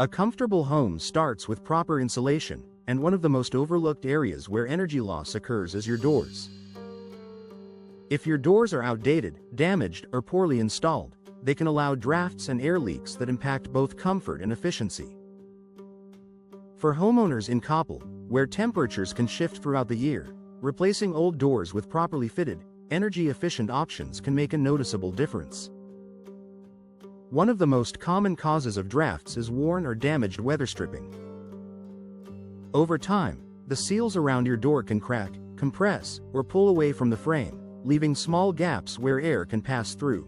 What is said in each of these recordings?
A comfortable home starts with proper insulation, and one of the most overlooked areas where energy loss occurs is your doors. If your doors are outdated, damaged, or poorly installed, they can allow drafts and air leaks that impact both comfort and efficiency. For homeowners in Coppell, where temperatures can shift throughout the year, replacing old doors with properly fitted, energy-efficient options can make a noticeable difference. One of the most common causes of drafts is worn or damaged weather stripping. Over time, the seals around your door can crack, compress, or pull away from the frame, leaving small gaps where air can pass through.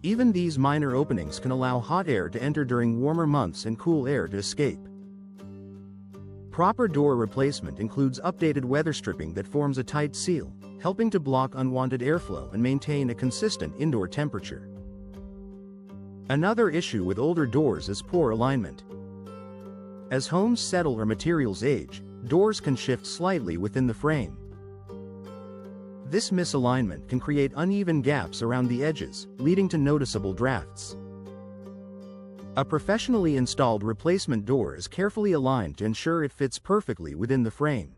Even these minor openings can allow hot air to enter during warmer months and cool air to escape. Proper door replacement includes updated weather stripping that forms a tight seal, helping to block unwanted airflow and maintain a consistent indoor temperature. Another issue with older doors is poor alignment. As homes settle or materials age, doors can shift slightly within the frame. This misalignment can create uneven gaps around the edges, leading to noticeable drafts. A professionally installed replacement door is carefully aligned to ensure it fits perfectly within the frame.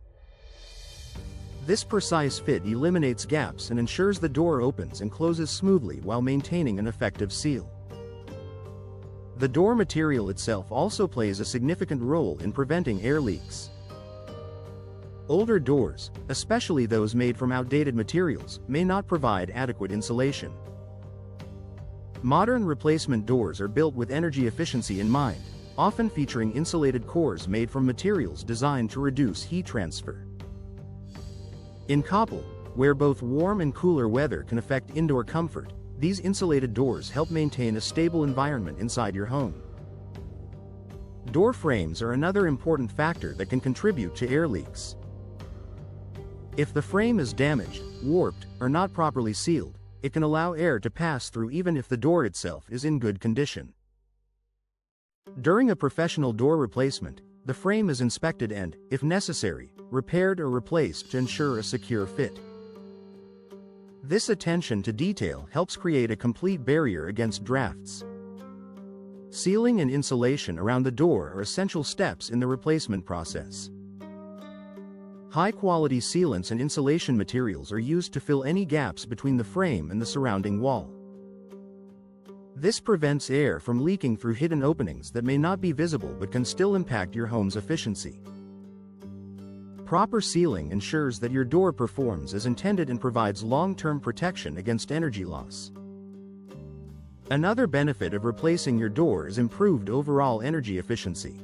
This precise fit eliminates gaps and ensures the door opens and closes smoothly while maintaining an effective seal. The door material itself also plays a significant role in preventing air leaks. Older doors, especially those made from outdated materials, may not provide adequate insulation. Modern replacement doors are built with energy efficiency in mind, often featuring insulated cores made from materials designed to reduce heat transfer. In Coppell, where both warm and cooler weather can affect indoor comfort, these insulated doors help maintain a stable environment inside your home. Door frames are another important factor that can contribute to air leaks. If the frame is damaged, warped, or not properly sealed, it can allow air to pass through even if the door itself is in good condition. During a professional door replacement, the frame is inspected and, if necessary, repaired or replaced to ensure a secure fit. This attention to detail helps create a complete barrier against drafts. Sealing and insulation around the door are essential steps in the replacement process. High-quality sealants and insulation materials are used to fill any gaps between the frame and the surrounding wall. This prevents air from leaking through hidden openings that may not be visible but can still impact your home's efficiency. Proper sealing ensures that your door performs as intended and provides long-term protection against energy loss. Another benefit of replacing your door is improved overall energy efficiency.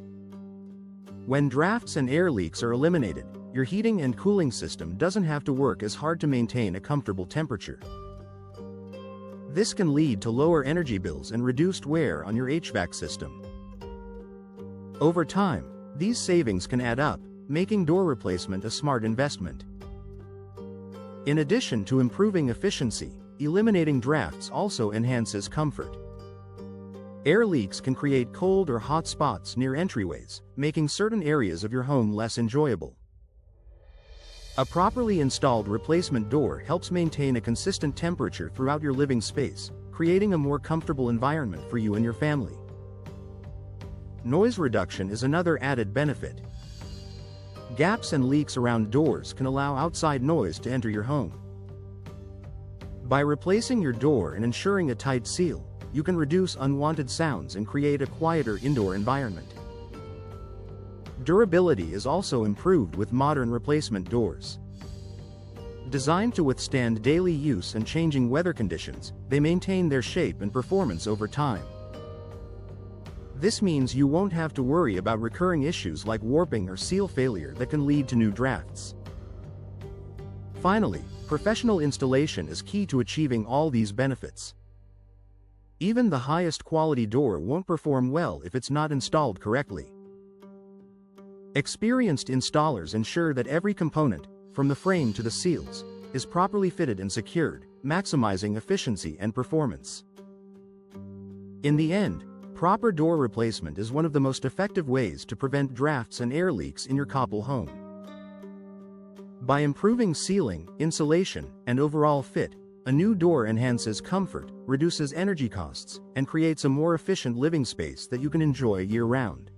When drafts and air leaks are eliminated, your heating and cooling system doesn't have to work as hard to maintain a comfortable temperature. This can lead to lower energy bills and reduced wear on your HVAC system. Over time, these savings can add up, making door replacement a smart investment. In addition to improving efficiency, eliminating drafts also enhances comfort. Air leaks can create cold or hot spots near entryways, making certain areas of your home less enjoyable. A properly installed replacement door helps maintain a consistent temperature throughout your living space, creating a more comfortable environment for you and your family. Noise reduction is another added benefit. Gaps and leaks around doors can allow outside noise to enter your home. By replacing your door and ensuring a tight seal, you can reduce unwanted sounds and create a quieter indoor environment. Durability is also improved with modern replacement doors. Designed to withstand daily use and changing weather conditions, they maintain their shape and performance over time. This means you won't have to worry about recurring issues like warping or seal failure that can lead to new drafts. Finally, professional installation is key to achieving all these benefits. Even the highest quality door won't perform well if it's not installed correctly. Experienced installers ensure that every component, from the frame to the seals, is properly fitted and secured, maximizing efficiency and performance. In the end, proper door replacement is one of the most effective ways to prevent drafts and air leaks in your Coppell home. By improving sealing, insulation, and overall fit, A new door enhances comfort, reduces energy costs, and creates a more efficient living space that you can enjoy year-round.